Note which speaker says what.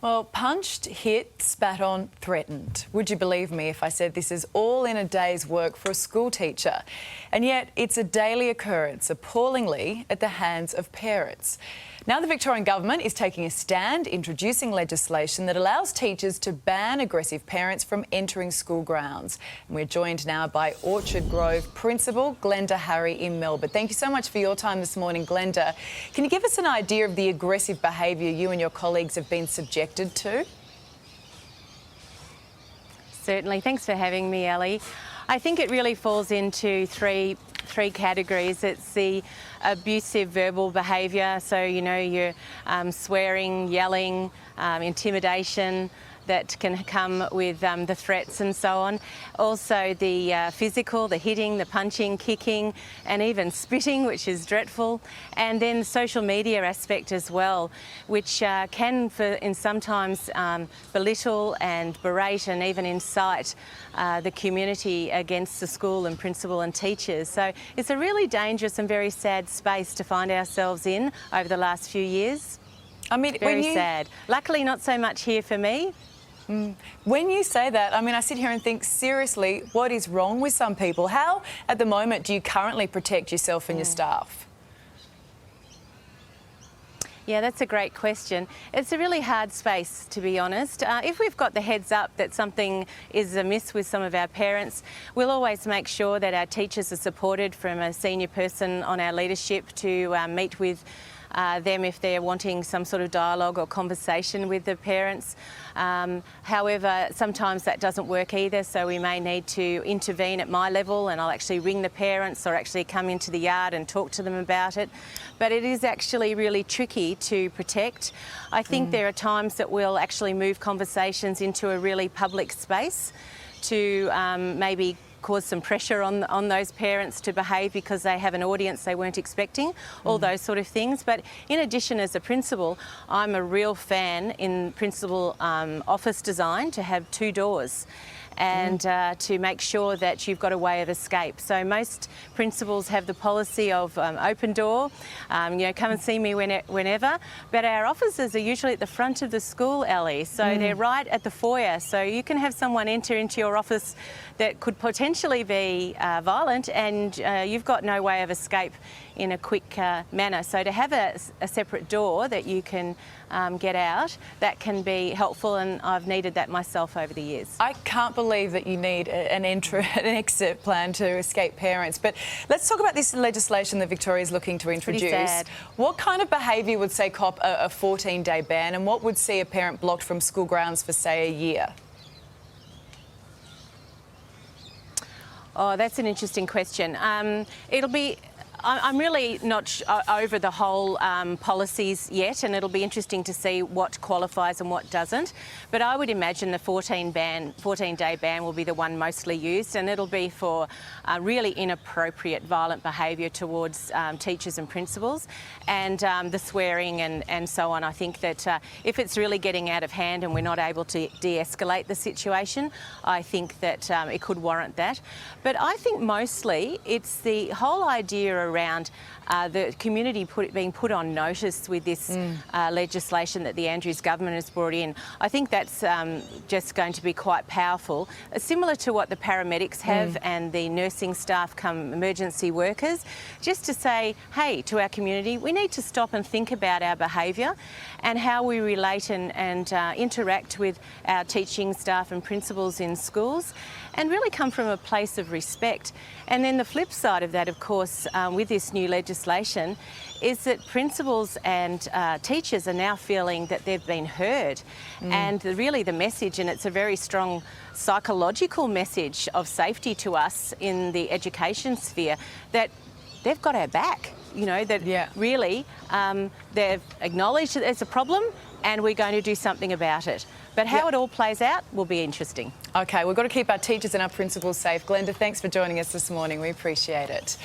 Speaker 1: Well, punched, hit, spat on, threatened. Would you believe me if I said this is all in a day's work for a school teacher? And yet it's a daily occurrence, appallingly, at the hands of parents. Now the Victorian Government is taking a stand, introducing legislation that allows teachers to ban aggressive parents from entering school grounds. And we're joined now by Orchard Grove Principal Glenda Harry in Melbourne. Thank you so much for your time this morning, Glenda. Can you give us an idea of the aggressive behaviour you and your colleagues have been subjected to?
Speaker 2: Certainly. Thanks for having me, Ellie. I think it really falls into three categories. It's the abusive verbal behaviour, so you're swearing, yelling, intimidation that can come with the threats and so on. Also the physical, the hitting, the punching, kicking, and even spitting, which is dreadful. And then the social media aspect as well, which can sometimes belittle and berate and even incite the community against the school and principal and teachers. So it's a really dangerous and very sad space to find ourselves in over the last few years.
Speaker 1: I mean,
Speaker 2: very sad. Luckily not so much here for me.
Speaker 1: When you say that, I mean, I sit here and think, seriously, what is wrong with some people? How, at the moment, do you currently protect yourself and your staff?
Speaker 2: Yeah, that's a great question. It's a really hard space, to be honest. If we've got the heads up that something is amiss with some of our parents, we'll always make sure that our teachers are supported from a senior person on our leadership to meet with them if they're wanting some sort of dialogue or conversation with the parents. However, sometimes that doesn't work either, so we may need to intervene at my level, and I'll actually ring the parents or actually come into the yard and talk to them about it. But it is actually really tricky to protect. I think there are times that we'll actually move conversations into a really public space to maybe cause some pressure on those parents to behave because they have an audience they weren't expecting, all those sort of things. But in addition, as a principal, I'm a real fan in principal office design to have 2 doors and to make sure that you've got a way of escape. So most principals have the policy of open door, come and see me whenever, but our offices are usually at the front of the school, Ellie, so they're right at the foyer, so you can have someone enter into your office that could potentially be violent, and you've got no way of escape in a quick manner. So to have a separate door that you can get out, that can be helpful, and I've needed that myself over the years.
Speaker 1: I can't believe that you need an exit plan to escape parents. But let's talk about this legislation that Victoria is looking to introduce.
Speaker 2: Pretty sad.
Speaker 1: What kind of behaviour would, say, cop a 14-day ban, and what would see a parent blocked from school grounds for, say, a year?
Speaker 2: Oh, that's an interesting question. I'm really not over the whole policies yet, and it'll be interesting to see what qualifies and what doesn't. But I would imagine the 14-day ban will be the one mostly used, and it'll be for really inappropriate violent behaviour towards teachers and principals, and the swearing and so on. I think that if it's really getting out of hand and we're not able to de-escalate the situation, I think that it could warrant that. But I think mostly it's the whole idea around the community being put on notice with this legislation that the Andrews government has brought in. I think that's just going to be quite powerful, similar to what the paramedics have and the nursing staff come emergency workers, just to say, hey, to our community, we need to stop and think about our behaviour and how we relate and interact with our teaching staff and principals in schools, and really come from a place of respect. And then the flip side of that, of course, with this new legislation, is that principals and teachers are now feeling that they've been heard. And really the message, and it's a very strong psychological message of safety to us in the education sphere, that they've got our back, that really they've acknowledged that there's a problem and we're going to do something about it. But how it all plays out will be interesting.
Speaker 1: OK, we've got to keep our teachers and our principals safe. Glenda, thanks for joining us this morning. We appreciate it.